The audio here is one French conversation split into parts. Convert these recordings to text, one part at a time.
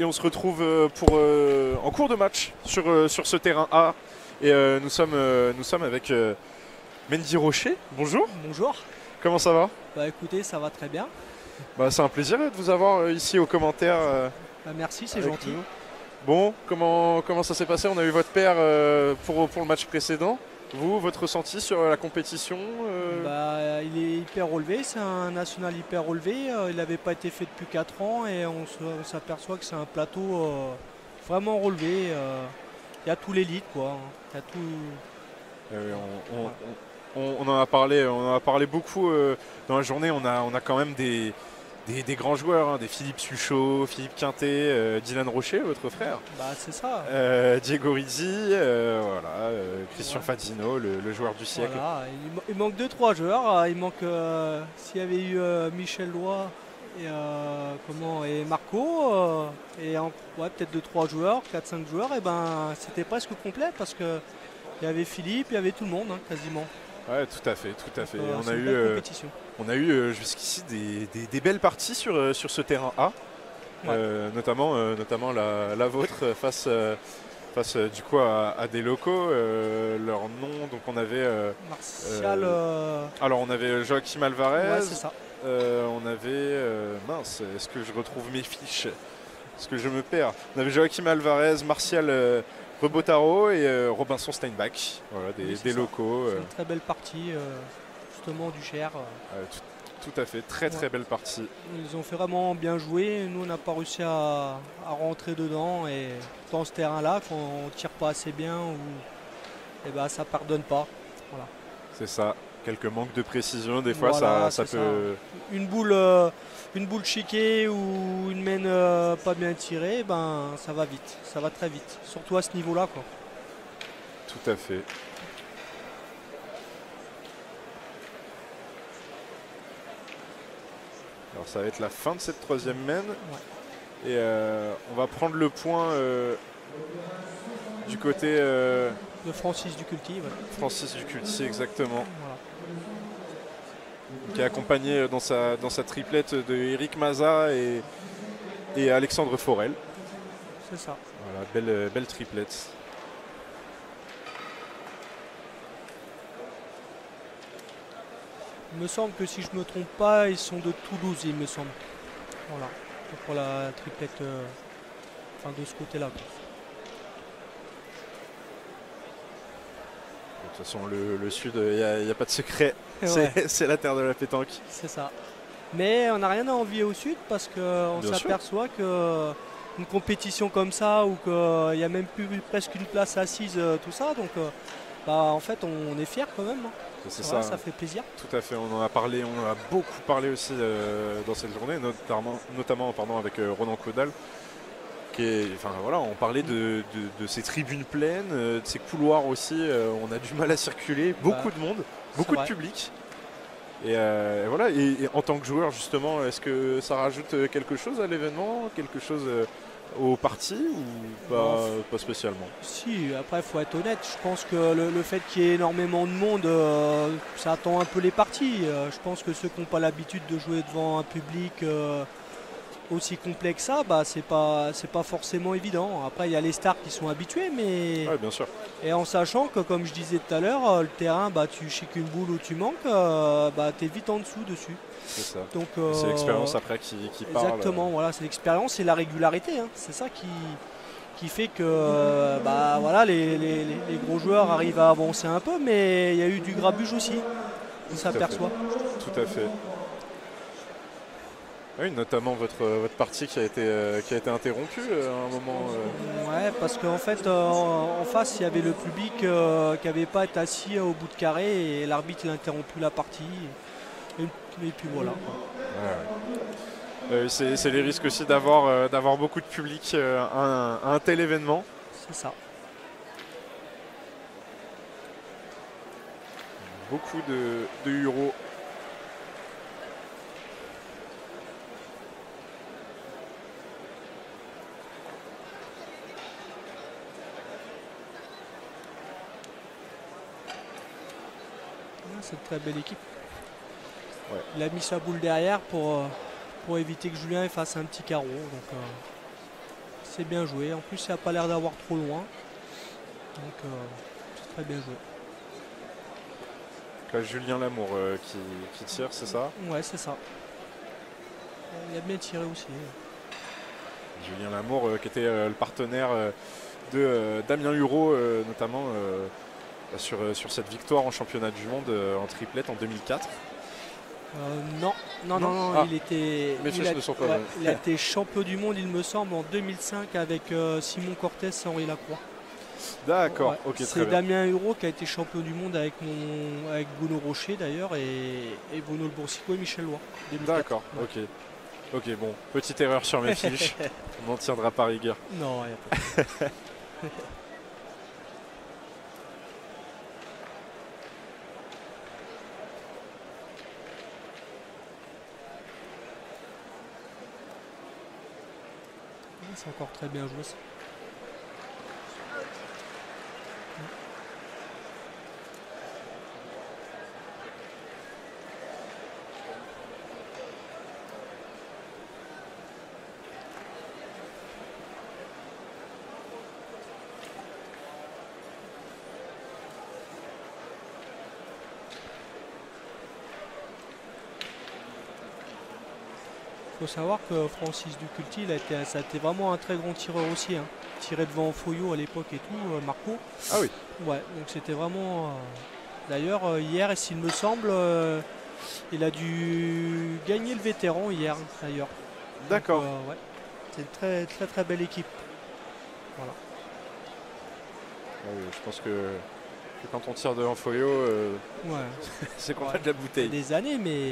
et on se retrouve en cours de match sur ce terrain A. Et nous sommes avec Mendy Rocher. Bonjour. Bonjour. Comment ça va? Bah écoutez, ça va très bien. Bah, c'est un plaisir de vous avoir ici aux commentaires. Bah, merci, c'est avec gentil. nous. Bon, comment ça s'est passé? On a eu votre père pour le match précédent. Vous, votre ressenti sur la compétition? Bah, il est hyper relevé, c'est un national hyper relevé. Il n'avait pas été fait depuis 4 ans et on s'aperçoit que c'est un plateau vraiment relevé. Il y a tout l'élite, quoi. Il y a tout. On en a parlé beaucoup dans la journée. On a quand même des grands joueurs, hein, des Philippe Suchot, Philippe Quintet, Dylan Rocher, votre frère. Bah c'est ça. Diego Rizzi, voilà, Christian Fadino, le joueur du siècle. Voilà. Il manque 2-3 joueurs. Il manque s'il y avait eu Michel Loy et Marco et peut-être 2-3 joueurs, 4-5 joueurs, et ben c'était presque complet parce que il y avait Philippe, il y avait tout le monde, hein, quasiment. Ouais, tout à fait. On a eu jusqu'ici des belles parties sur ce terrain A, notamment la vôtre face du coup à des locaux. Leur nom, donc on avait Martial. alors on avait Joachim Alvarez. Ouais, c'est ça. On avait mince, est-ce que je retrouve mes fiches? Est-ce que je me perds? On avait Joachim Alvarez, Martial Rebotaro et Robinson Steinbach, voilà, des locaux. C'est une très belle partie, justement, du Cher. Tout à fait, très belle partie. Ils ont fait vraiment bien jouer. Nous, on n'a pas réussi à rentrer dedans. Et dans ce terrain-là, quand on ne tire pas assez bien, ça ne pardonne pas. Voilà. C'est ça. Quelques manques de précision, des fois, Voilà, ça peut... Une boule chiquée ou une main pas bien tirée, ça va vite, ça va très vite. Surtout à ce niveau-là, quoi. Tout à fait. Alors ça va être la fin de cette troisième main. Ouais. Et on va prendre le point du côté... de Francis Duculti. Ouais. Francis Duculti, exactement. Voilà. Qui est accompagné dans sa triplette de Eric Maza et Alexandre Forel. C'est ça. Voilà, belle triplette. Il me semble que si je ne me trompe pas, ils sont de Toulouse, il me semble. Voilà. Pour la triplette de ce côté-là. De toute façon, le Sud, il n'y a pas de secret. Ouais. C'est la terre de la pétanque. C'est ça. Mais on n'a rien à envier au Sud parce qu'on s'aperçoit qu'une compétition comme ça, où il n'y a même plus presque une place assise, tout ça, donc en fait on est fiers quand même. Hein. C'est ça, ça. Ça fait plaisir. Tout à fait, on en a beaucoup parlé aussi dans cette journée, notamment avec Ronan Caudal. On parlait de ces tribunes pleines, de ces couloirs aussi, on a du mal à circuler, beaucoup de monde, beaucoup de public. Et voilà, et en tant que joueur justement, est-ce que ça rajoute quelque chose à l'événement, quelque chose au parti ou pas spécialement? Si, après il faut être honnête, je pense que le fait qu'il y ait énormément de monde, ça attend un peu les parties. Je pense que ceux qui n'ont pas l'habitude de jouer devant un public aussi complet que ça, c'est pas forcément évident. Après il y a les stars qui sont habitués, mais ouais, bien sûr. Et en sachant que, comme je disais tout à l'heure, le terrain, tu chiques une boule ou tu manques, t'es vite en dessous dessus. C'est ça. Donc c'est l'expérience après qui parle. Exactement, voilà, c'est l'expérience et la régularité, hein. C'est ça qui fait que les gros joueurs arrivent à avancer un peu, mais il y a eu du grabuge aussi, on s'aperçoit. Tout à fait. Oui, notamment votre partie qui a été interrompue à un moment. Ouais, parce qu'en fait, en face, il y avait le public qui n'avait pas été assis au bout de carré et l'arbitre a interrompu la partie. Et puis voilà. Ouais. C'est les risques aussi d'avoir beaucoup de public à un tel événement. C'est ça. Beaucoup de Uros. C'est une très belle équipe. Ouais. Il a mis sa boule derrière pour éviter que Julien fasse un petit carreau. Donc, c'est bien joué. En plus, ça n'a pas l'air d'avoir trop loin. Donc, c'est très bien joué. Là, Julien Lamour qui tire, c'est ça? Ouais, c'est ça. Il a bien tiré aussi. Julien Lamour qui était le partenaire de Damien Hureau, notamment sur cette victoire en championnat du monde en triplette en 2004. Non, Ah. il était. Mes fiches ne sont pas bonnes. Il a été champion du monde, il me semble, en 2005 avec Simon Cortés et Henri Lacroix. D'accord, Ouais. ok, très C'est bien. Damien Hureau qui a été champion du monde avec Bruno Rocher d'ailleurs et Bruno Le Boursicot et Michel Lois. 2004. D'accord, Ouais. ok. Ok, bon, petite erreur sur mes fiches. On n'en tiendra pas rigueur. Non, il n'y a pas. C'est encore très bien joué ça. Il faut savoir que Francis Duculti, ça a été vraiment un très grand tireur aussi. Hein. Tiré devant Foyot à l'époque et tout, Marco. Ah oui. Ouais, donc c'était vraiment. D'ailleurs, hier, s'il me semble, il a dû gagner le vétéran hier, d'ailleurs. D'accord. Ouais. C'est une très très belle équipe. Voilà. Ah oui, je pense que quand on tire devant Foyo, Ouais. c'est qu'on Ouais. a de la bouteille. Des années, mais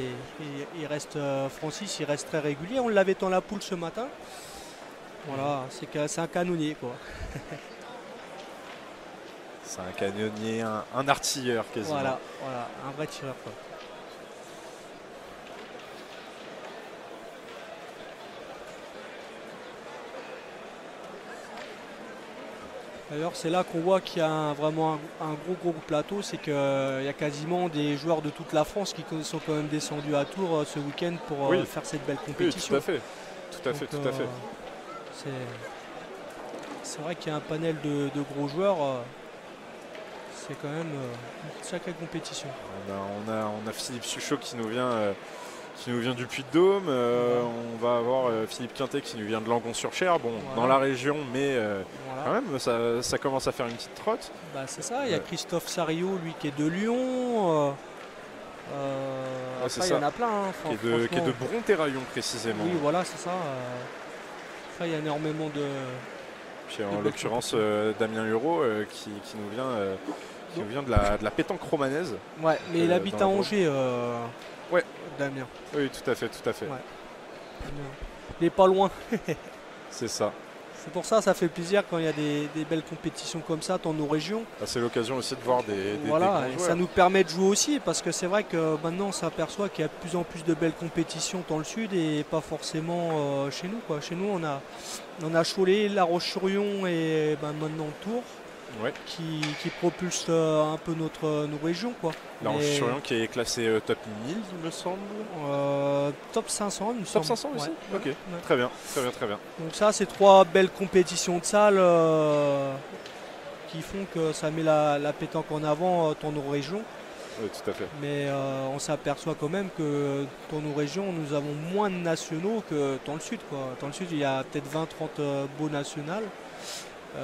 il reste Francis, il reste très régulier. On l'avait dans la poule ce matin. Voilà, c'est un canonnier quoi. C'est un canonnier, un artilleur quasiment. Voilà, un vrai tireur quoi. D'ailleurs, c'est là qu'on voit qu'il y a vraiment un gros plateau, c'est qu'il y a quasiment des joueurs de toute la France qui sont quand même descendus à Tours ce week-end pour Oui. faire cette belle Oui, compétition. tout à fait. Tout à fait, Donc, tout à fait. C'est vrai qu'il y a un panel de gros joueurs. C'est quand même une sacrée compétition. On a Philippe Suchot qui nous vient du Puy-de-Dôme. On va avoir Philippe Quintet qui nous vient de Langon-sur-Cher. Bon, Voilà. dans la région, mais Voilà. quand même, ça commence à faire une petite trotte. Bah, c'est ça, il y a Ouais. Christophe Sario, lui qui est de Lyon. c'est Après, il y en ça. a plein. Hein, Qui est de franchement. Brontéraillon précisément. Oui, voilà, c'est ça. Après, il y a énormément de. Puis, en belles l'occurrence, Damien Hureau qui nous vient de la pétanque romanaise. Ouais, mais il habite dans à la Angers, Ouais. Damien. Oui, tout à fait, tout à fait. Ouais. Il est pas loin. C'est ça. C'est pour ça, ça fait plaisir quand il y a des belles compétitions comme ça dans nos régions. Ah, c'est l'occasion aussi de voir des Voilà, grands et joueurs. ça nous permet de jouer aussi parce que c'est vrai que maintenant on s'aperçoit qu'il y a de plus en plus de belles compétitions dans le sud et pas forcément chez nous quoi. Chez nous on a Cholet, La Roche-sur-Yon et maintenant Tours Ouais. qui propulsent un peu nos régions quoi. La Mais, Roche-sur-Yon qui est classé top 1000 il me semble. top 500 il me Top semble. 500 aussi. Ouais. Ok, Ouais. très bien, très bien, très bien. Donc ça c'est 3 belles compétitions de salle qui font que ça met la pétanque en avant dans nos régions. Oui, tout à fait. Mais on s'aperçoit quand même que dans nos régions, nous avons moins de nationaux que dans le sud. Quoi. Dans le sud, il y a peut-être 20-30 beaux nationaux.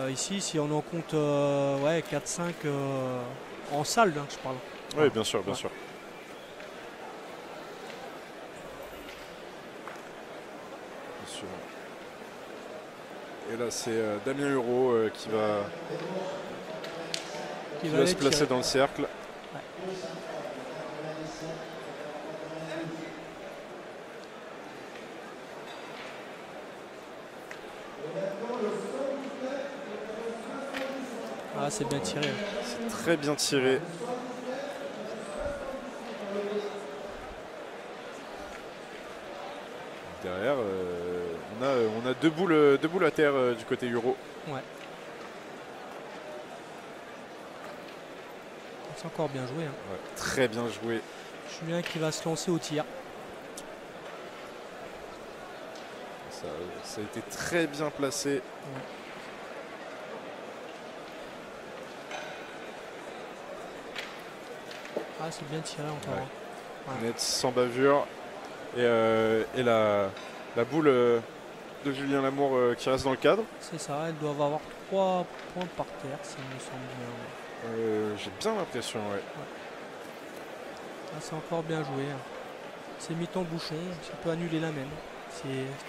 Ici, si on en compte 4-5 en salle, hein, je parle. Oui, bien sûr, bien Ouais. sûr. Bien sûr. Et là, c'est Damien Hureau qui va aller se placer tirer. dans le cercle. Ah, c'est bien tiré. C'est très bien tiré. Derrière, on a deux boules à terre du côté Hureau. Ouais. C'est encore bien joué. Hein. Ouais, très bien joué. Julien qui va se lancer au tir. Ça a été très bien placé. Ah, c'est bien tiré encore. Ouais. Net, sans bavure. Et la boule de Julien Lamour qui reste dans le cadre. C'est ça, elles doivent avoir 3 points par terre, ça me semble bien. J'ai bien l'impression, ouais. Ah, c'est encore bien joué. Hein. C'est mi-temps bouchon, ça peut annuler la main.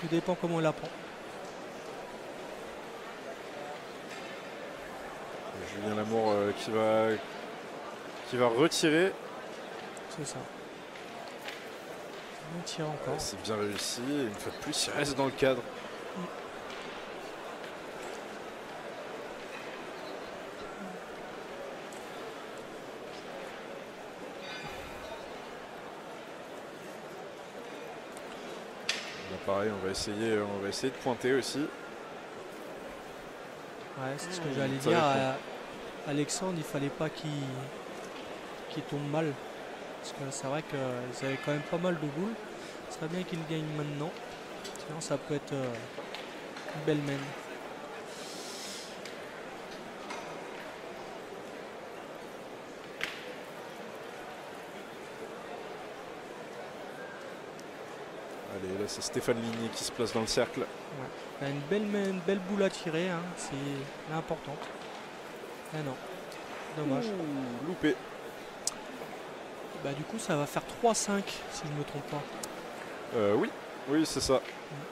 Tout dépend comment on la prend. Julien Lamour qui va retirer. C'est ça. On tire encore. C'est bien réussi. Une fois de plus, il reste dans le cadre. Là, pareil, on va essayer de pointer aussi. Ouais, c'est ce que j'allais dire. Alexandre, il fallait pas qu'il tombe mal. Parce que c'est vrai qu'ils avaient quand même pas mal de boules. Ce serait bien qu'il gagne maintenant. Sinon ça peut être une belle main. Allez, là c'est Stéphane Ligny qui se place dans le cercle. Ouais. Une belle boule à tirer, hein. C'est importante. Ah non, dommage. Ouh, loupé. Bah, du coup ça va faire 3-5 si je ne me trompe pas. Oui c'est ça.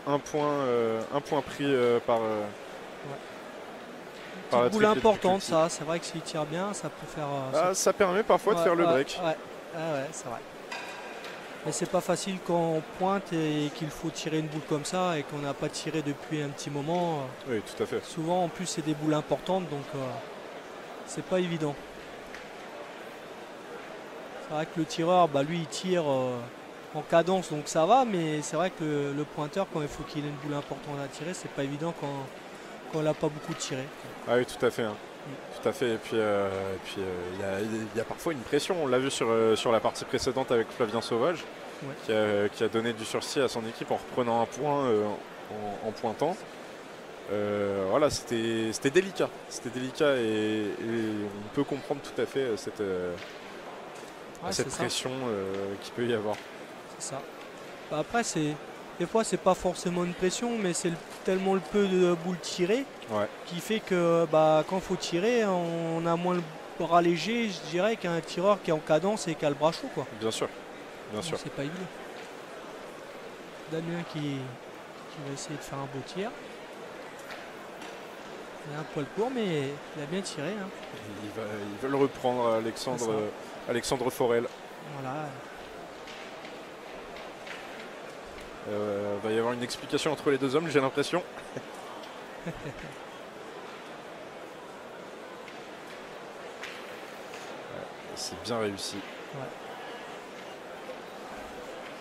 Un point pris par la boule importante, ça. C'est vrai que s'il tire bien, ça peut faire. Ça permet parfois de faire le break. Ouais, c'est vrai. Mais c'est pas facile quand on pointe et qu'il faut tirer une boule comme ça et qu'on n'a pas tiré depuis un petit moment. Oui, tout à fait. Souvent en plus c'est des boules importantes, donc c'est pas évident. C'est vrai que le tireur, bah, lui il tire en cadence, donc ça va, mais c'est vrai que le pointeur, quand il faut qu'il ait une boule importante à tirer, c'est pas évident quand on n'a pas beaucoup tiré. Ah oui, tout à fait. Hein. Tout à fait. Et puis il y a parfois une pression. On l'a vu sur la partie précédente avec Flavien Sauvage, qui a donné du sursis à son équipe en reprenant un point en pointant. Voilà, c'était délicat. C'était délicat et on peut comprendre tout à fait cette pression qu'il peut y avoir. C'est ça. Bah, après, des fois, c'est pas forcément une pression, mais c'est tellement le peu de boules tirées qui fait que quand il faut tirer, on a moins le bras léger, je dirais, qu'un tireur qui est en cadence et qui a le bras chaud, quoi. Bien sûr. C'est pas évident. Damien qui va essayer de faire un beau tir. Il a un poil court, mais il a bien tiré. Hein. Il veut le reprendre, Alexandre Forel. Voilà. Va y avoir une explication entre les deux hommes, j'ai l'impression. C'est bien réussi.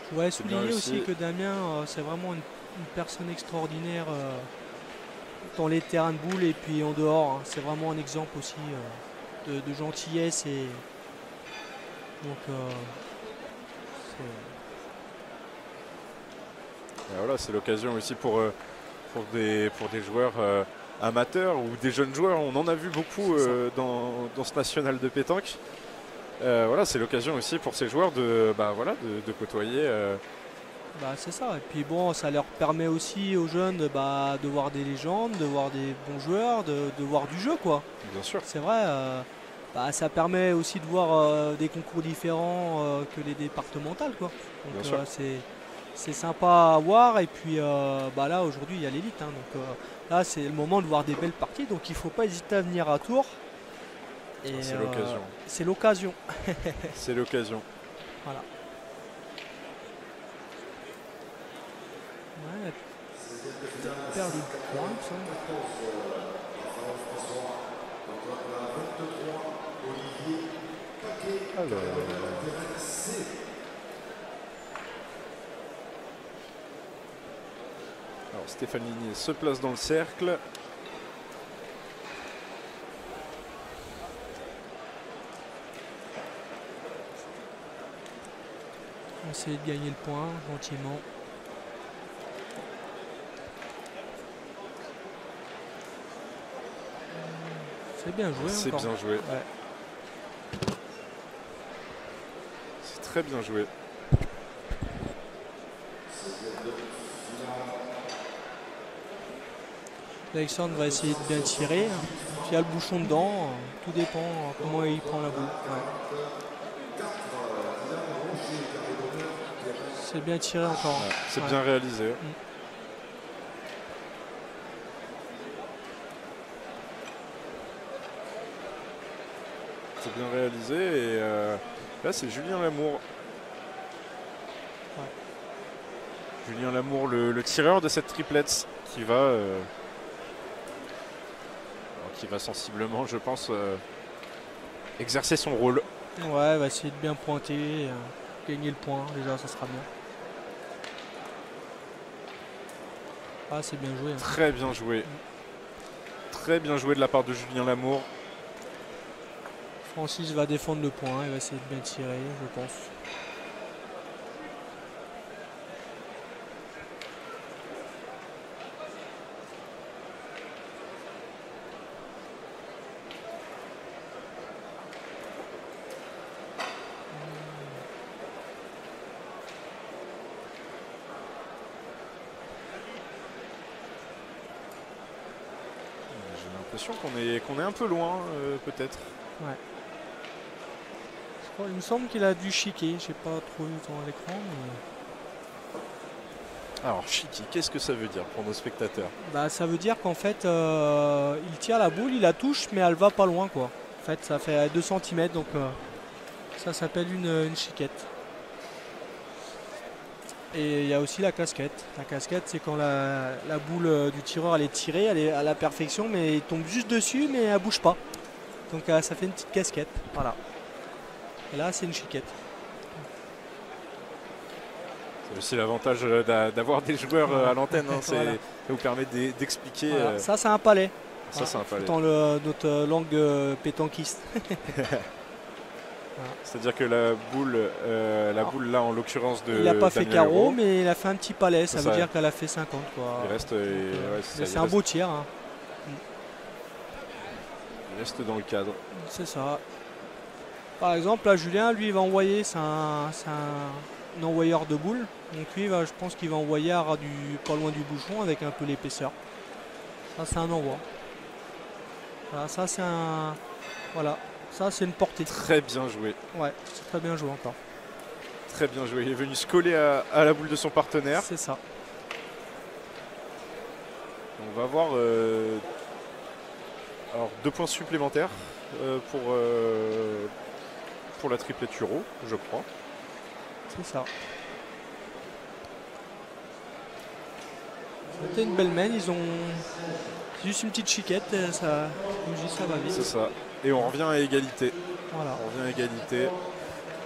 Je voudrais souligner aussi que Damien, c'est vraiment une personne extraordinaire dans les terrains de boules et puis en dehors. Hein. C'est vraiment un exemple aussi de gentillesse. Et donc, voilà, c'est l'occasion aussi pour des joueurs amateurs ou des jeunes joueurs. On en a vu beaucoup dans ce national de pétanque. Voilà, c'est l'occasion aussi pour ces joueurs de côtoyer. C'est ça. Et puis bon, ça leur permet aussi aux jeunes de voir des légendes, de voir des bons joueurs, de voir du jeu, quoi. Bien sûr. C'est vrai. Ça permet aussi de voir des concours différents que les départementales, quoi. Donc c'est sympa à voir. Et puis là aujourd'hui il y a l'élite. Hein, donc là c'est le moment de voir des belles parties. Donc il ne faut pas hésiter à venir à Tours. C'est l'occasion. C'est l'occasion. C'est l'occasion. Voilà. Ouais. Perdu le point, ça. Alors Stéphane Ligny se place dans le cercle. On essaie de gagner le point gentiment. C'est bien joué. C'est bien joué. Ouais. C'est très bien joué. Alexandre va essayer de bien tirer. S'il y a le bouchon dedans, tout dépend comment il prend la boule. Ouais. C'est bien tiré encore. Ouais, c'est bien réalisé. C'est bien réalisé et là c'est Julien Lamour. Ouais. Julien Lamour, le tireur de cette triplette qui va sensiblement, je pense, exercer son rôle. Ouais, va essayer de bien pointer, gagner le point, déjà ça sera bien. Ah, c'est bien joué. Hein. Très bien joué. Très bien joué de la part de Julien Lamour. Francis va défendre le point, il va essayer de bien tirer, je pense. J'ai l'impression qu'on est un peu loin, peut-être. Ouais. Il me semble qu'il a dû chiquer, j'ai pas trop vu dans l'écran. Mais... Alors, chiqui, qu'est-ce que ça veut dire pour nos spectateurs? Bah, ça veut dire qu'en fait, il tire la boule, il la touche, mais elle va pas loin, quoi. En fait, ça fait 2 cm, donc ça s'appelle une chiquette. Et il y a aussi la casquette. La casquette, c'est quand la boule du tireur elle est tirée, elle est à la perfection, mais il tombe juste dessus, mais elle bouge pas. Donc ça fait une petite casquette. Voilà. Et là, c'est une chiquette. C'est aussi l'avantage d'avoir des joueurs à l'antenne. Hein, voilà. Ça vous permet d'expliquer. Voilà. Ça, c'est un palais. Ça, c'est un palais. Dans notre langue pétanquiste. Voilà. C'est-à-dire que la boule là, en l'occurrence de. Il n'a pas fait Daniel carreau, Hérault, mais il a fait un petit palais. Ça veut dire qu'elle a fait 50. Quoi. Il reste. C'est un beau tir. Hein. Il reste dans le cadre. C'est ça. Par exemple, là, Julien, lui, il va envoyer. C'est un envoyeur de boules. Donc, lui, je pense qu'il va envoyer pas loin du bouchon avec un peu l'épaisseur. Ça, c'est un envoi. Voilà, ça, c'est un. Voilà. Ça, c'est une portée. Très bien joué. Ouais, c'est très bien joué encore. Très bien joué. Il est venu se coller à la boule de son partenaire. C'est ça. On va avoir alors 2 points supplémentaires pour la triplette Euro, je crois. C'est ça. C'était une belle main. Ils ont juste une petite chiquette. Ça va vite. C'est ça. Et on revient à égalité. Voilà. On revient à égalité.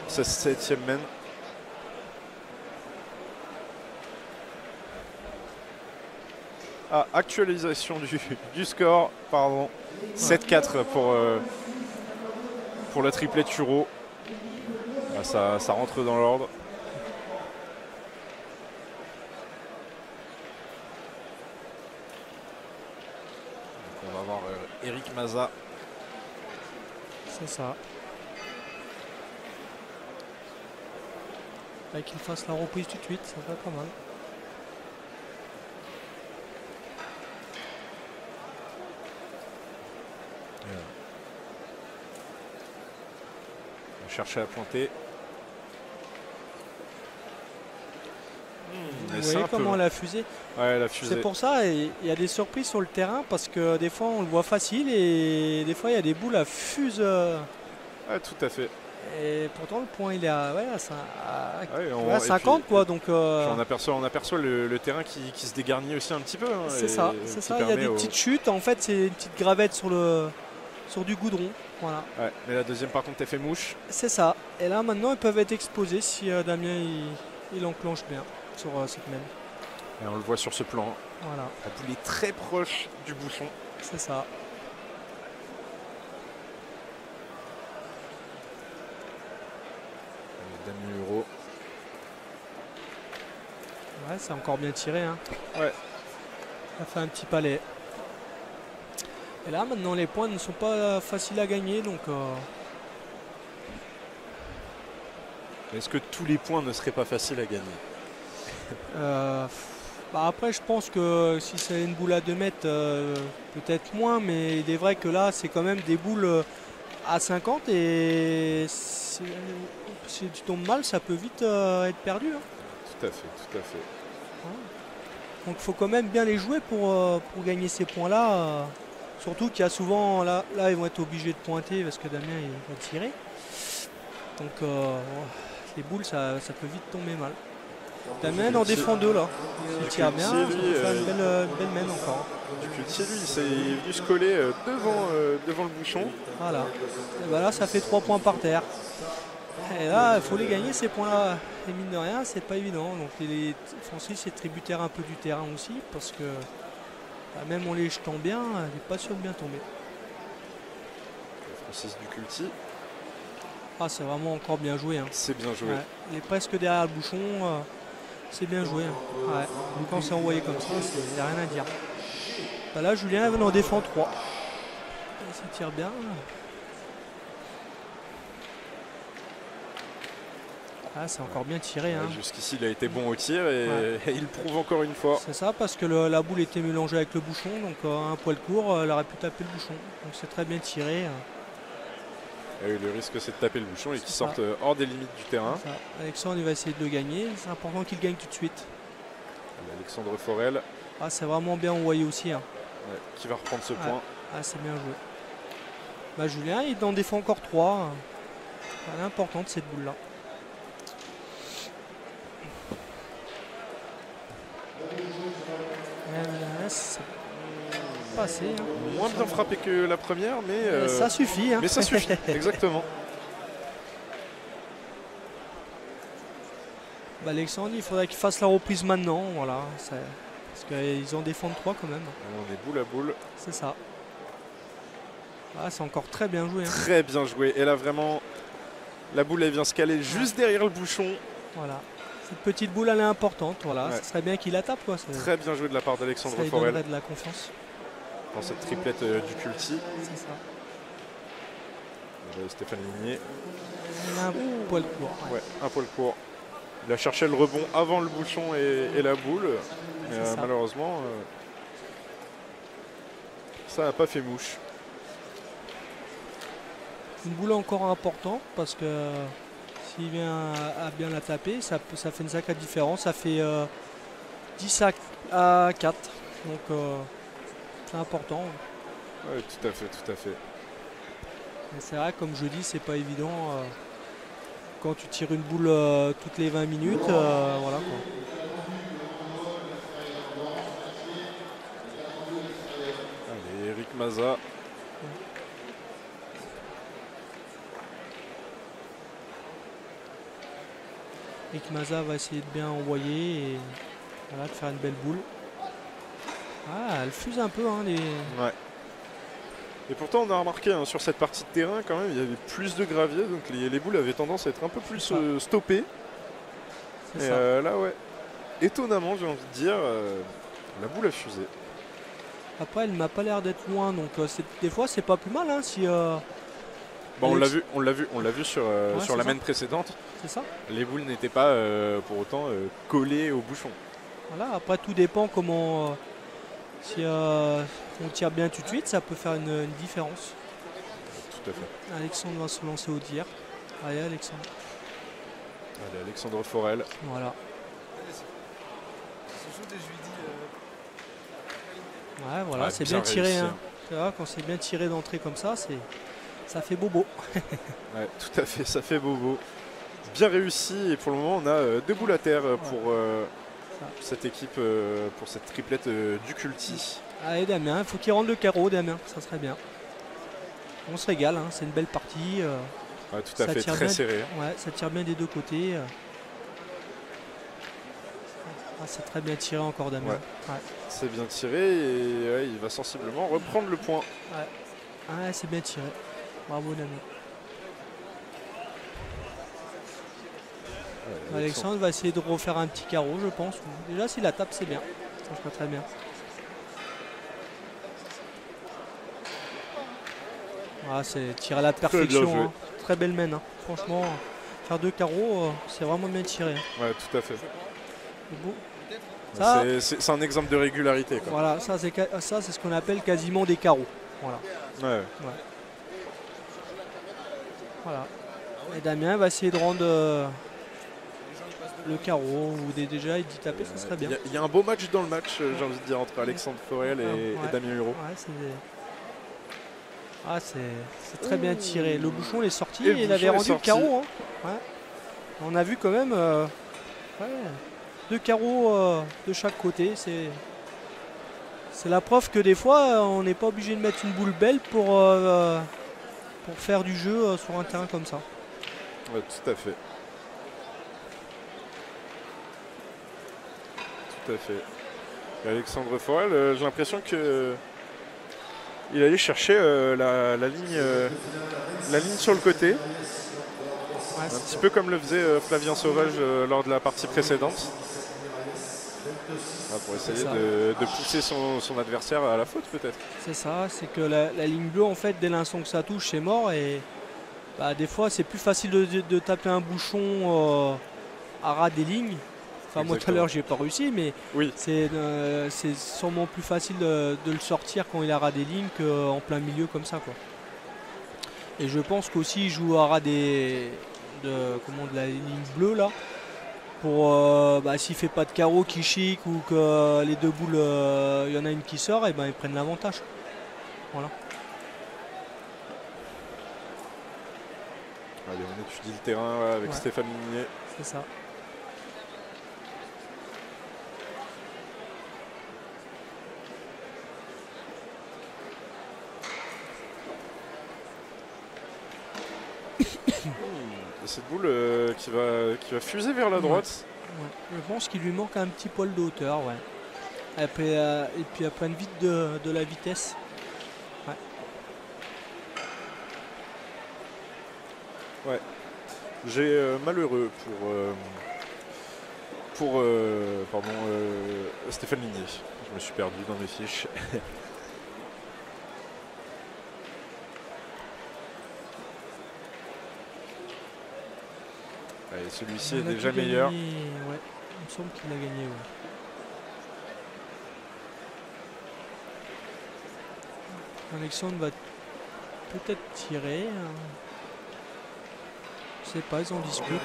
C'est 7e main. Ah, actualisation du score, pardon. 7-4 pour la triplette Euro. Ah, ça rentre dans l'ordre. On va voir Eric Maza. C'est ça. Là, qu'il fasse la reprise tout de suite, ça va pas mal. On va chercher à planter. Vous voyez comment elle a fusé? Ouais, elle a fusé. C'est pour ça, il y a des surprises sur le terrain parce que des fois on le voit facile et des fois il y a des boules à fuse. Ouais, tout à fait. Et pourtant le point il est à, à 50 quoi. Donc, on aperçoit le terrain qui se dégarnit aussi un petit peu. Hein, c'est ça, il y a des petites chutes. En fait c'est une petite gravette sur du goudron. Voilà. Ouais, mais la deuxième par contre elle fait mouche. C'est ça. Et là maintenant ils peuvent être exposés si Damien il enclenche bien sur cette même. Et on le voit sur ce plan. Voilà. La boule est très proche du bouchon. C'est ça. Damien Hérault. Ouais, c'est encore bien tiré. Hein. Ouais. Ça fait un petit palais. Et là maintenant les points ne sont pas faciles à gagner, donc est-ce que tous les points ne seraient pas faciles à gagner? bah après je pense que si c'est une boule à 2 mètres, peut-être moins, mais il est vrai que là c'est quand même des boules à 50 et si tu tombes mal ça peut vite être perdu, hein. Tout à fait, tout à fait. Donc il faut quand même bien les jouer pour gagner ces points-là. Surtout qu'il y a souvent, là ils vont être obligés de pointer parce que Damien il va tirer. Donc les boules ça peut vite tomber mal. Damien en défend 2 là. Il tire bien, ça peut faire une belle main encore. Ducultier lui il est venu se coller devant le bouchon. Voilà. Et bah là ça fait 3 points par terre. Et là il faut les gagner ces points là. Et mine de rien c'est pas évident. Donc Francis est tributaire un peu du terrain aussi parce que bah, même en les jetant bien, il n'est pas sûr de bien tomber. Francis Ducultier. Ah c'est vraiment encore bien joué, hein. C'est bien joué. Ouais. Il est presque derrière le bouchon. C'est bien joué, hein. Ouais. Donc quand c'est envoyé comme ça, il n'y a rien à dire. Bah là Julien en défend 3. Il se tire bien. Ah, c'est encore bien tiré, hein. Jusqu'ici il a été bon au tir et il le prouve encore une fois. C'est ça, parce que la boule était mélangée avec le bouchon, donc un poil court, elle aurait pu taper le bouchon. Donc c'est très bien tiré. Et le risque c'est de taper le bouchon et qu'il sorte hors des limites du terrain. Alexandre il va essayer de le gagner, c'est important qu'il gagne tout de suite. Alexandre Forel. Ah, c'est vraiment bien envoyé aussi, hein. Ouais, qui va reprendre ce point. Ah, c'est bien joué. Bah, Julien il en défend encore 3. Elle est importante cette boule là. C'est passé, hein. Moins bien frappé que la première, mais ça suffit, hein. Mais ça suffit, exactement. Bah, Alexandre, il faudrait qu'il fasse la reprise maintenant, voilà. Parce qu'ils en défendent 3 quand même. On est boule à boule. C'est ça. Ah, c'est encore très bien joué, hein. Très bien joué. Et là vraiment, la boule elle vient se caler juste derrière le bouchon. Voilà. Cette petite boule elle est importante, voilà. Ce serait bien qu'il la tape, quoi. Très bien joué de la part d'Alexandre Forel. Ça lui donnerait de la confiance. Dans cette triplette Ducultier. C'est ça. Stéphane Ligné. Un poil court. Ouais, un poil court. Il a cherché le rebond avant le bouchon et la boule. Mais malheureusement, ça n'a pas fait mouche. Une boule encore importante parce que s'il vient à bien la taper, ça fait une sacrée différence. Ça fait 10 à 4. Donc c'est important. Oui, tout à fait, tout à fait. C'est vrai, comme je dis, c'est pas évident quand tu tires une boule toutes les 20 minutes. Voilà, quoi. Allez, Eric Maza. Eric Maza va essayer de bien envoyer et voilà, de faire une belle boule. Ah, elle fuse un peu, hein, les... Ouais. Et pourtant on a remarqué sur cette partie de terrain quand même il y avait plus de gravier, donc les boules avaient tendance à être un peu plus stoppées. Et là ouais, étonnamment j'ai envie de dire, la boule a fusé. Après elle m'a pas l'air d'être loin, donc des fois c'est pas plus mal, hein, si... Bon, on l'a vu sur la main précédente. C'est ça. Les boules n'étaient pas pour autant collées au bouchon. Voilà, après tout dépend comment... si on tire bien tout de suite, ça peut faire une différence. Tout à fait. Alexandre va se lancer au tir. Allez Alexandre. Allez, Alexandre Forel. Voilà. Ouais, voilà, c'est bien tiré. Hein. Tu vois, quand c'est bien tiré d'entrée comme ça, ça fait bobo. Ouais, tout à fait, ça fait bobo. Bien réussi et pour le moment on a 2 boules à terre pour cette équipe, pour cette triplette Ducultier. Allez Damien, il faut qu'il rentre le carreau Damien, ça serait bien. On se régale, hein, c'est une belle partie. Ouais, tout à fait, très serré. Ouais, ça tire bien des deux côtés. Ah, c'est très bien tiré encore Damien. Ouais. C'est bien tiré et il va sensiblement reprendre le point. Ouais. Ah, c'est bien tiré. Bravo Damien. Ouais, Alexandre va essayer de refaire un petit carreau, je pense. Déjà, si la tape, c'est bien. Ça serait très bien. Ah, c'est tiré à la perfection. Hein. Très belle main. Hein. Franchement, faire 2 carreaux, c'est vraiment bien tiré. Hein. Ouais, tout à fait. C'est un exemple de régularité. Quoi. Voilà, ça c'est ce qu'on appelle quasiment des carreaux. Voilà. Ouais. Voilà. Et Damien va essayer de rendre le carreau ou déjà d'y taper, ça serait bien. Il y a un beau match dans le match, j'ai envie de dire, entre Alexandre Forel et Damien Hureau. Ouais, c'est très bien tiré. Le bouchon est sorti et il avait rendu le carreau. Hein. Ouais. On a vu quand même 2 carreaux de chaque côté. C'est la preuve que des fois, on n'est pas obligé de mettre une boule belle pour faire du jeu sur un terrain comme ça. Ouais, tout à fait. Tout à fait. Et Alexandre Forel, j'ai l'impression que il allait chercher la ligne sur le côté. Ouais, un petit peu comme le faisait Flavien Sauvage lors de la partie précédente. Pour essayer de pousser son adversaire à la faute peut-être. C'est ça, c'est que la ligne bleue en fait dès l'instant que ça touche c'est mort et des fois c'est plus facile de taper un bouchon à ras des lignes. Enfin moi tout à l'heure j'ai pas réussi mais oui. C'est sûrement plus facile de le sortir quand il est à ras des lignes qu'en plein milieu comme ça quoi. Et je pense qu'aussi il joue à ras de la ligne bleue là. Pour s'il fait pas de carreau qui chic ou que les 2 boules il y en a une qui sort et ils prennent l'avantage. Voilà. Allez, on étudie le terrain avec Stéphane Minier. C'est ça. Cette boule qui va fuser vers la droite. Ouais. Je pense qu'il lui manque un petit poil de hauteur. Ouais. Et puis elle prenne vite de la vitesse. Ouais. J'ai malheureux pour Stéphane Ligné. Je me suis perdu dans mes fiches. Allez, celui-ci est déjà meilleur. Ouais, il me semble qu'il a gagné. Ouais. Alexandre va peut-être tirer. Je sais pas, ils en discutent.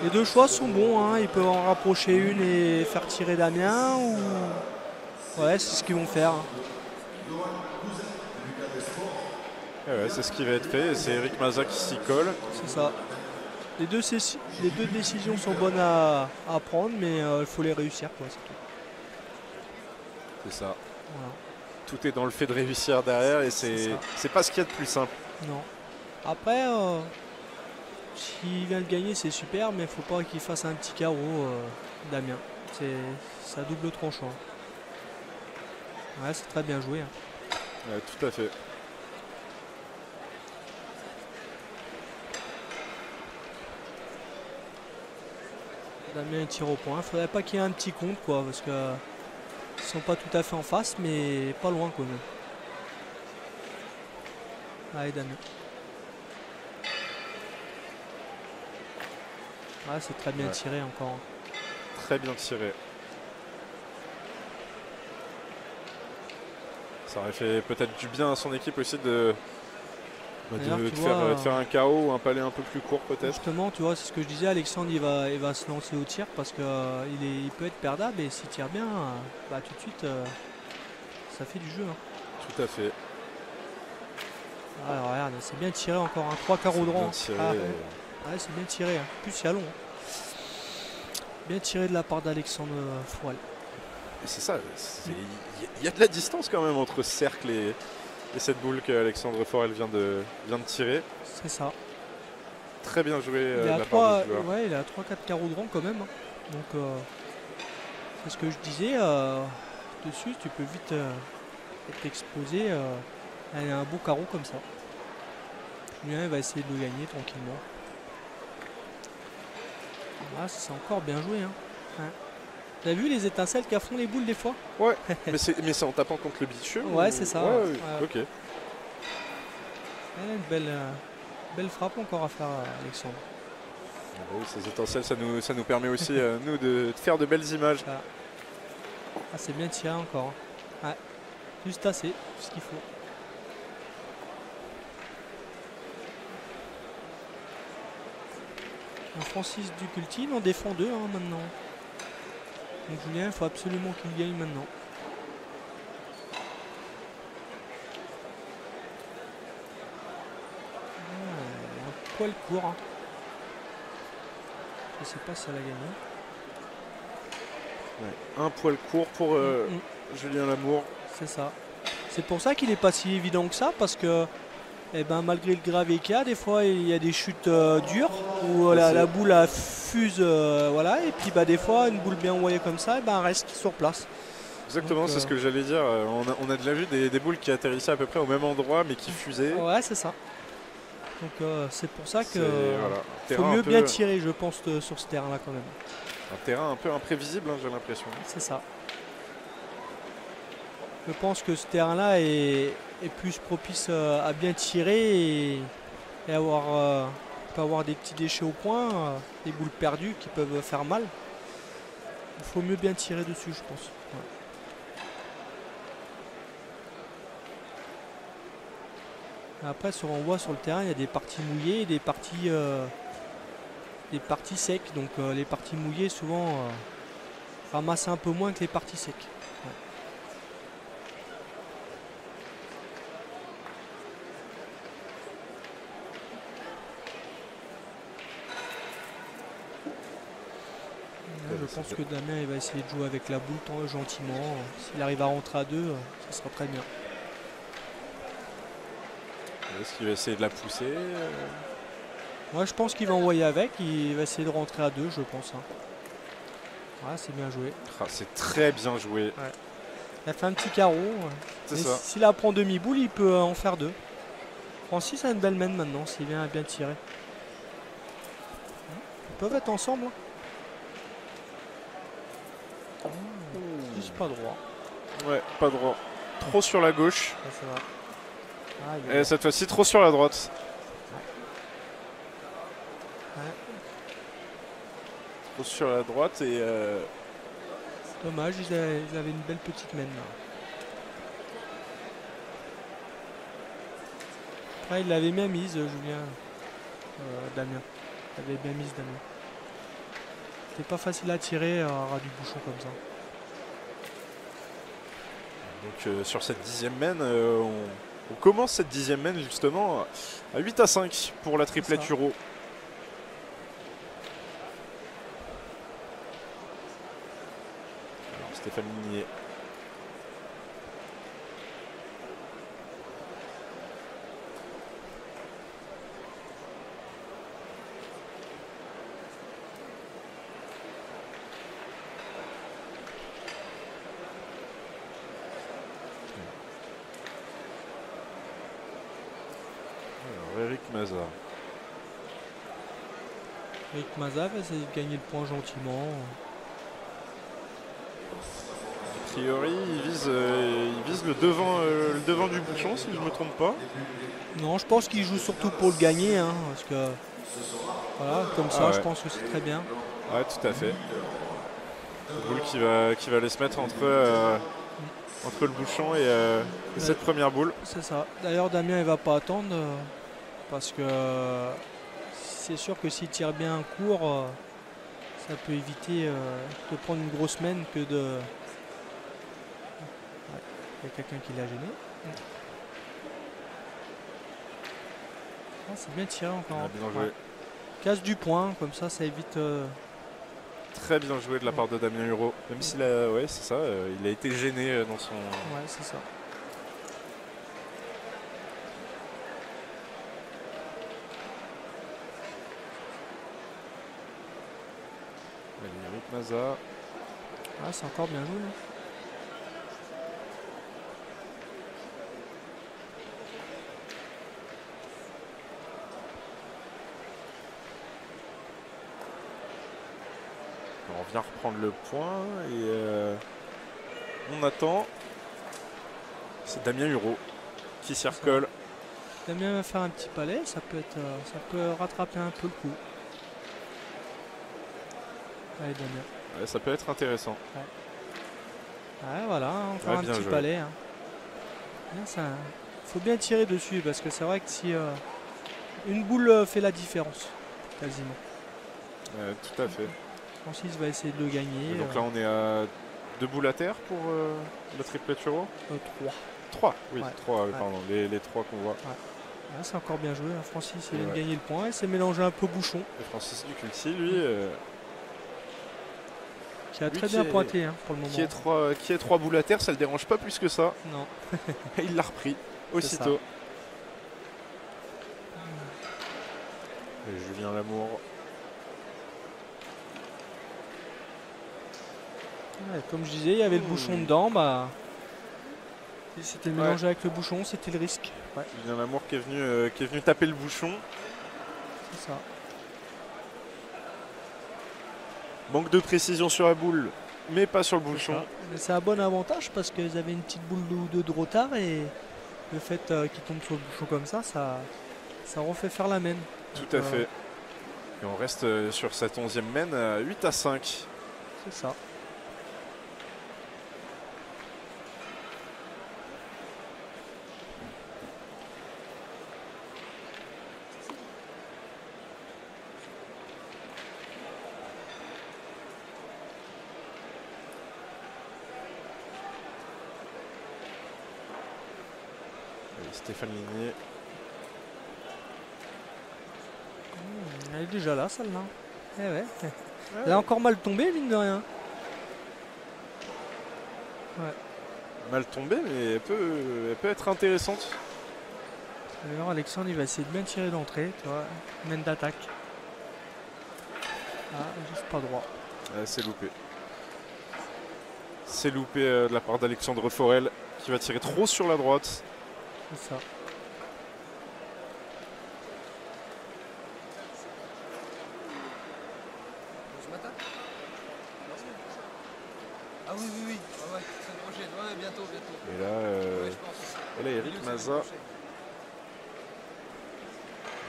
Les 2 choix sont bons, hein. Ils peuvent en rapprocher une et faire tirer Damien ou... Ouais, c'est ce qu'ils vont faire. Ouais, c'est ce qui va être fait, c'est Eric Mazza qui s'y colle. C'est ça. Les deux décisions sont bonnes à prendre, mais il faut les réussir. C'est ça. Voilà. Tout est dans le fait de réussir derrière et c'est pas ce qu'il y a de plus simple. Non. Après, s'il vient de gagner, c'est super, mais il faut pas qu'il fasse un petit carreau, Damien. C'est à double tranchant. Ouais, c'est très bien joué. Hein. Ouais, tout à fait. Damien tire au point. Il faudrait pas qu'il y ait un petit compte, quoi, parce que ils sont pas tout à fait en face, mais pas loin quand même. Allez, Damien. Ah, c'est très bien tiré encore. Très bien tiré. Ça aurait fait peut-être du bien à son équipe aussi de faire un KO ou un palais un peu plus court peut-être. Justement, tu vois, c'est ce que je disais, Alexandre il va se lancer au tir parce qu'il il peut être perdable et s'il tire bien, tout de suite, ça fait du jeu. Hein. Tout à fait. Alors regarde, c'est bien tiré encore, 3 carreaux de rang. C'est bien tiré, hein. Plus il y a long. Hein. Bien tiré de la part d'Alexandre Forel. C'est ça, il y a de la distance quand même entre ce cercle et cette boule que Alexandre Forel vient de tirer. C'est ça. Très bien joué de la part du joueur. Ouais, il a 3-4 carreaux de rang quand même. Hein. Donc c'est ce que je disais. Dessus, tu peux vite être exposé. Il y a un beau carreau comme ça. Julien il va essayer de le gagner tranquillement. Ah, c'est encore bien joué. Hein. Ouais. T'as vu les étincelles qu'à font les boules des fois? Ouais, mais c'est en tapant contre le bitume. Ouais, c'est ça. Ouais, Ouais. ok. Une belle frappe encore à faire, Alexandre. Oui, ces étincelles, ça nous permet aussi, nous, de faire de belles images. Ah, c'est bien tiré encore. Ouais. Juste assez, ce qu'il faut. Francis Ducultine en défend 2 maintenant. Donc Julien, il faut absolument qu'il gagne maintenant. Un poil court. Hein. Je sais pas si elle a gagné. Ouais, un poil court pour Julien Lamour. C'est ça. C'est pour ça qu'il n'est pas si évident que ça, parce que malgré le gravier qu'il y a, des fois il y a des chutes dures où la boule fuse, voilà, et puis des fois une boule bien envoyée comme ça, reste sur place. Exactement, c'est ce que j'allais dire. On a déjà vu des boules qui atterrissaient à peu près au même endroit mais qui fusaient. Ouais, c'est ça. Donc c'est pour ça que voilà, faut mieux bien tirer, je pense, sur ce terrain-là quand même. Un terrain un peu imprévisible, j'ai l'impression. C'est ça. Je pense que ce terrain-là est plus propice à bien tirer et peut avoir des petits déchets au point, des boules perdues qui peuvent faire mal. Il faut mieux bien tirer dessus, je pense. Ouais. Après, on voit sur le terrain, il y a des parties mouillées et des parties secs. Donc les parties mouillées, souvent, ramassent un peu moins que les parties secs. Ouais. Je pense que Damien il va essayer de jouer avec la boule gentiment. S'il arrive à rentrer à 2, ça sera très bien. Est-ce qu'il va essayer de la pousser Moi je pense qu'il va envoyer avec. Il va essayer de rentrer à 2, je pense. Voilà, c'est bien joué. C'est très bien joué. Ouais. Il a fait un petit carreau. C'est ça. S'il apprend demi-boule, il peut en faire 2. Francis a une belle main maintenant, s'il vient à bien tirer. Ils peuvent être ensemble. Juste pas droit. Ouais, pas droit. Trop sur la gauche. Ouais, ça va. Et cette fois-ci, trop sur la droite. Ouais. Trop sur la droite et... Dommage, ils avaient une belle petite main là. Après, il l'avait bien mise, Julien. Damien. Il avait bien mise, Damien. C'était pas facile à tirer à ras du bouchon comme ça. Donc sur cette 10e main, on commence cette 10e main justement à 8-5 pour la triplette Euro. Alors Stéphane Minier. Eric Maza. Eric Maza va essayer de gagner le point gentiment. A priori, il vise le devant du bouchon, si je ne me trompe pas. Non, je pense qu'il joue surtout pour le gagner, parce que voilà, comme ça, je pense que c'est très bien. Ouais, tout à fait. Boule qui va aller se mettre entre le bouchon et cette première boule. C'est ça. D'ailleurs, Damien, il va pas attendre. Parce que c'est sûr que s'il tire bien un court, ça peut éviter de prendre une grosse main que de... Ouais, il y a quelqu'un qui l'a gêné. Ah, c'est bien tiré encore. Ah, bien joué. Ouais. Casse du point, comme ça évite... Très bien joué de la part de Damien Hureau. Même s'il a... Ouais, c'est ça, il a été gêné dans son... Ouais, c'est ça. Eric Maza. Ah, c'est encore bien joué. Là. On vient reprendre le point et on attend. C'est Damien Hureau qui s'y recolle. Damien va faire un petit palais, ça peut rattraper un peu le coup. Allez Damien. Ouais, ça peut être intéressant. Ouais, voilà, encore un petit palais. Hein. Faut bien tirer dessus parce que c'est vrai que si une boule fait la différence, quasiment. Tout à fait. Francis va essayer de le gagner. Et donc là, on est à 2 boules à terre pour le triplette Hureau. 3. 3, oui, Ouais. 3, pardon, les 3 qu'on voit. Ouais, c'est encore bien joué, hein. Francis il vient de gagner le point, il s'est mélangé un peu bouchon. Et Francis Duculti, lui, qui a très bien pointé hein, pour le moment. Qui est 3 boules à terre, ça le dérange pas plus que ça. Non. Et il l'a repris aussitôt. Et Julien Lamour. Ouais, comme je disais, il y avait le bouchon dedans, bah. Si c'était mélangé avec le bouchon, c'était le risque. Ouais. Julien Lamour qui est venu taper le bouchon. C'est ça. Manque de précision sur la boule, mais pas sur le bouchon. C'est un bon avantage parce qu'ils avaient une petite boule ou deux de retard et le fait qu'ils tombent sur le bouchon comme ça, ça refait faire la mène. Tout à fait. Et on reste sur cette 11e mène à 8-5. C'est ça. Stéphane Ligné. Elle est déjà là, celle-là. Eh ouais. Elle a encore mal tombé, mine de rien. Ouais. Mal tombé, mais elle peut être intéressante. D'ailleurs, Alexandre, il va essayer de bien tirer d'entrée, tu vois. Mène d'attaque. Ah, juste pas droit. C'est loupé. C'est loupé de la part d'Alexandre Forel qui va tirer trop sur la droite. C'est ça. Ah oui, ouais, semaine prochaine, ouais, bientôt. Et là, Eric Maza.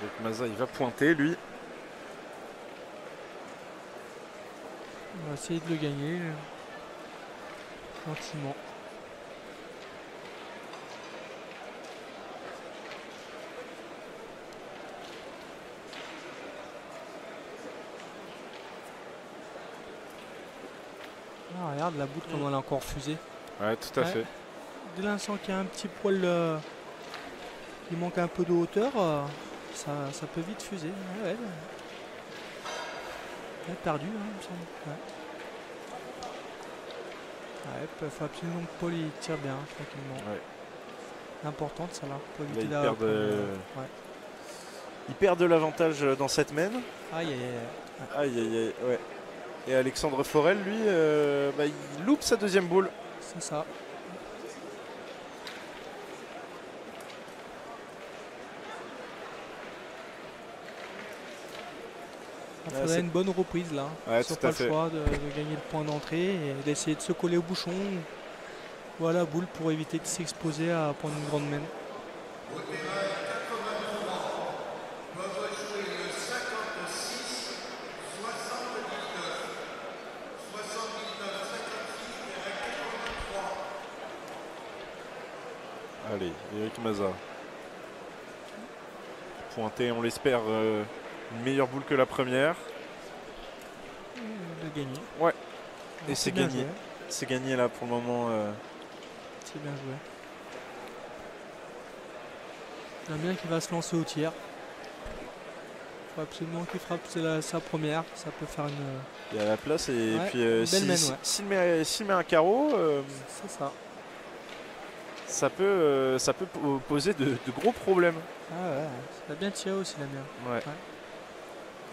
Eric Maza, il va pointer, lui. On va essayer de le gagner. Gentiment. Ah, regarde la boule comme elle a encore fusé. Ouais, tout à fait. Dès l'instant qu'il y a un petit poil, il manque un peu de hauteur, ça peut vite fuser. Ouais. Elle a perdu, hein, il me semble. Ouais, il faut absolument que Paul il tire bien, tranquillement. Ouais. Importante, ça là. Pour éviter il perd de l'avantage dans cette mène. Aïe. Ouais. Et Alexandre Forel, lui, il loupe sa deuxième boule. C'est ça. Il faudrait une bonne reprise là. Ouais, Ils n'ont pas le choix de gagner le point d'entrée et d'essayer de se coller au bouchon ou à la boule pour éviter de s'exposer à prendre une grande mène. Allez, Eric Maza. Pointé, on l'espère, une meilleure boule que la première. De gagner. Ouais. Et c'est gagné. C'est gagné là pour le moment. C'est bien joué. Damien qui va se lancer au tir. Il faut absolument qu'il frappe sa première. Ça peut faire une. Il y a la place et puis s'il met un carreau. C'est ça. Ça peut poser de gros problèmes. Ah ouais, ça a bien tiré aussi Damien. Ouais.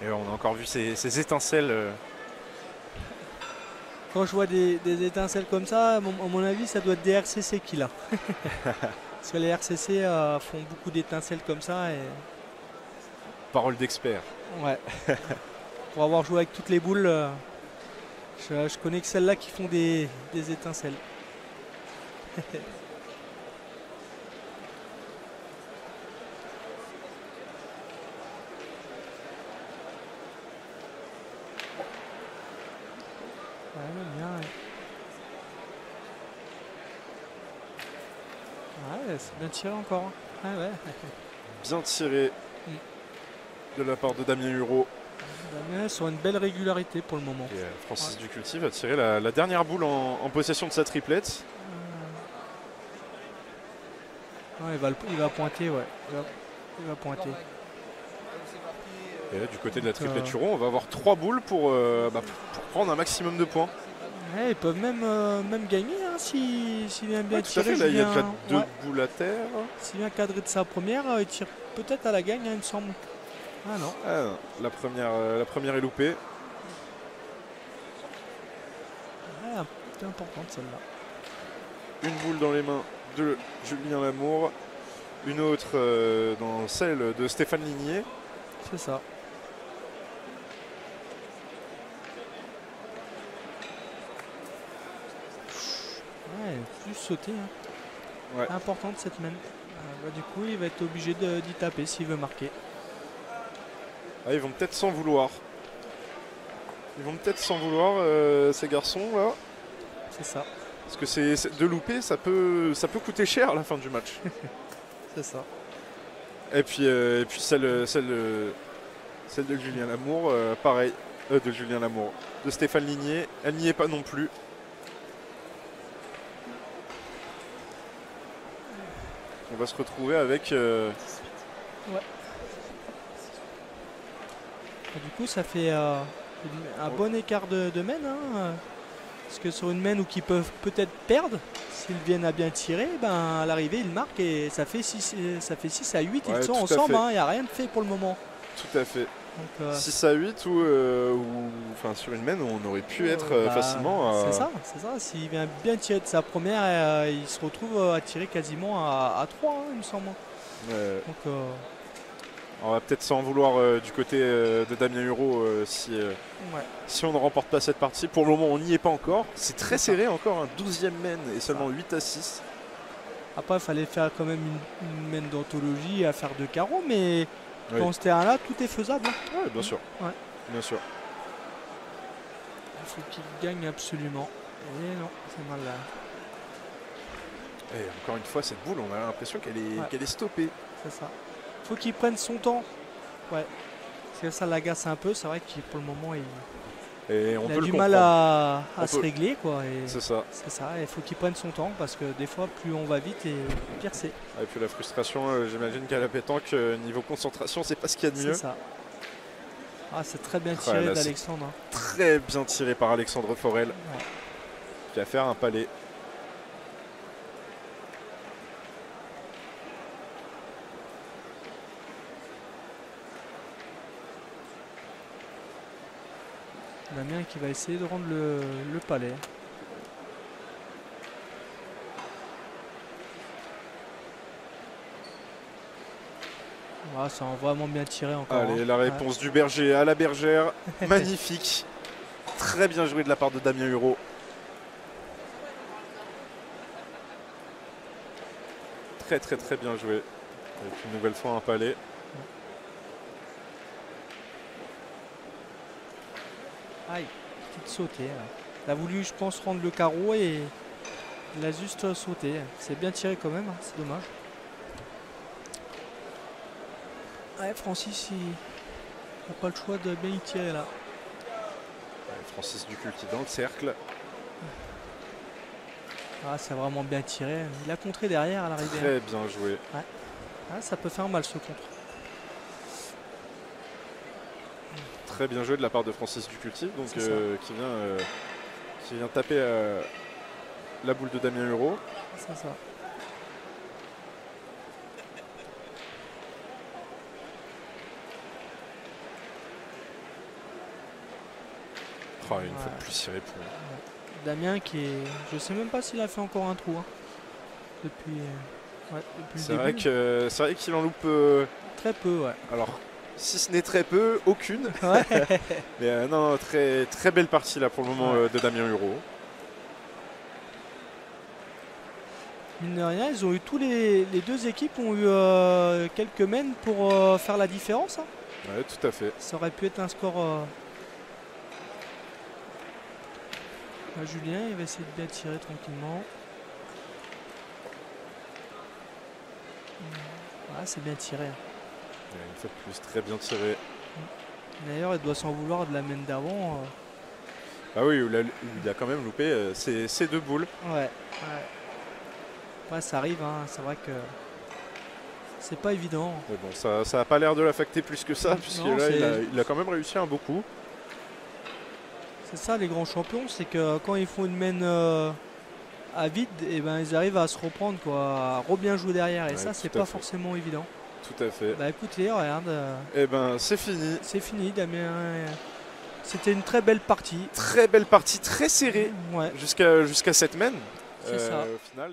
Et on a encore vu ces étincelles. Quand je vois des étincelles comme ça, à mon avis, ça doit être des RCC qu'il a. Parce que les RCC font beaucoup d'étincelles comme ça. Et... Parole d'expert. Ouais. Pour avoir joué avec toutes les boules, Je connais que celles-là qui font des étincelles. Bien, ouais, c'est bien tiré encore. Ouais. Bien tiré de la part de Damien Hureau. Damien sur une belle régularité pour le moment. Et Francis Duculti va tirer la dernière boule en possession de sa triplette. Ouais, il va pointer, ouais. Il va pointer. Et là, du côté de la triplette Hureau, on va avoir 3 boules pour prendre un maximum de points. Ouais, ils peuvent même gagner hein, s'il vient bien tirer. Là, il y a déjà 2 boules à terre. S'il vient cadrer de sa première, il tire peut-être à la gagne, hein, il me semble. Ah non. La première est loupée. C'est importante celle-là. Une boule dans les mains de Julien Lamour. Une autre dans celle de Stéphane Ligné. C'est ça. Ouais, plus sauter. Hein. Ouais. Importante cette main. Du coup, il va être obligé d'y taper s'il veut marquer. Ils vont peut-être s'en vouloir. Ces garçons là. C'est ça. Parce que de louper, ça peut coûter cher à la fin du match. C'est ça. Et puis celle de Julien Lamour, pareil. De Julien Lamour. De Stéphane Ligné, elle n'y est pas non plus. On va se retrouver avec... Ouais. Du coup, ça fait un bon écart de main. Hein, parce que sur une main où qui peuvent peut-être perdre, s'ils viennent à bien tirer, ben, à l'arrivée, ils marquent et ça fait 6 à 8. Ils sont ensemble, il n'y a rien de fait pour le moment. Tout à fait. Donc, 6 à 8 ou sur une main où on aurait pu être facilement... C'est ça. S'il vient bien tirer de sa première, il se retrouve à tirer quasiment à 3, hein, il me semble. Donc, on va peut-être s'en vouloir du côté de Damien Hureau si on ne remporte pas cette partie. Pour le moment, on n'y est pas encore. C'est très serré encore, un 12e main et seulement 8 à 6. Après, il fallait faire quand même une main d'anthologie à faire de carreaux, mais dans ce terrain-là, tout est faisable. Hein. Oui, bien sûr. Ouais. Bien sûr. Il faut qu'il gagne absolument. Et non, c'est mal là. Et encore une fois, cette boule, on a l'impression qu'elle est stoppée. C'est ça. Faut qu'il prenne son temps. Ouais. Parce que ça l'agace un peu. C'est vrai que pour le moment, il a du mal à se régler. C'est ça. C'est ça. Il faut qu'il prenne son temps parce que des fois, plus on va vite et pire c'est. Et puis la frustration, j'imagine qu'à la pétanque, niveau concentration, c'est pas ce qu'il y a de mieux. C'est ça. Ah, c'est très bien tiré d'Alexandre. Très bien tiré par Alexandre Forel. Ouais. Qui va faire un palais. Damien qui va essayer de rendre le palais. Voilà, ça a vraiment bien tiré encore. Allez, la réponse du berger à la bergère. Magnifique. Très bien joué de la part de Damien Hureau. Très bien joué. Avec une nouvelle fois un palais. Aïe, petite sautée. Il a voulu, je pense, rendre le carreau et il a juste sauté. C'est bien tiré quand même, c'est dommage. Ouais, Francis, il n'a pas le choix de bien y tirer là. Francis Duculti dans le cercle. Ah, c'est vraiment bien tiré. Il a contré derrière à l'arrivée. Très bien joué. Ouais. Ah, ça peut faire mal ce contre. Très bien joué de la part de Francis Duculti, donc qui vient taper la boule de Damien Hureau. C'est ça. Oh, une fois de plus tiré pour lui. Damien qui est... Je sais même pas s'il a fait encore un trou. Hein. Depuis c'est vrai qu'il en loupe... très peu, ouais. Alors, si ce n'est très peu, aucune. Ouais. Mais non, très, très belle partie là pour le moment de Damien Hureau. Mine de rien, ils ont eu les deux équipes ont eu quelques mènes pour faire la différence. Hein. Ouais, tout à fait. Ça aurait pu être un score. Là, Julien, il va essayer de bien tirer tranquillement. Ah, c'est bien tiré. Une fois de plus, très bien tiré. D'ailleurs, il doit s'en vouloir de la main d'avant. Ah oui, il a quand même loupé ces 2 boules. Ouais. Ouais, ça arrive, hein. C'est vrai que c'est pas évident. Mais bon, ça n'a pas l'air de l'affecter plus que ça, puisque Non, là, il a quand même réussi un beau coup. C'est ça, les grands champions, c'est que quand ils font une main à vide, et ben, ils arrivent à se reprendre, quoi, à bien jouer derrière. Et Ouais, ça, c'est tout à pas fait. forcément évident. Tout à fait. Bah écoute, Léa, regarde. Eh ben, c'est fini. C'est fini, Damien. C'était une très belle partie. Très belle partie, très serrée, Ouais, jusqu'à cette main. c'est ça. Au final.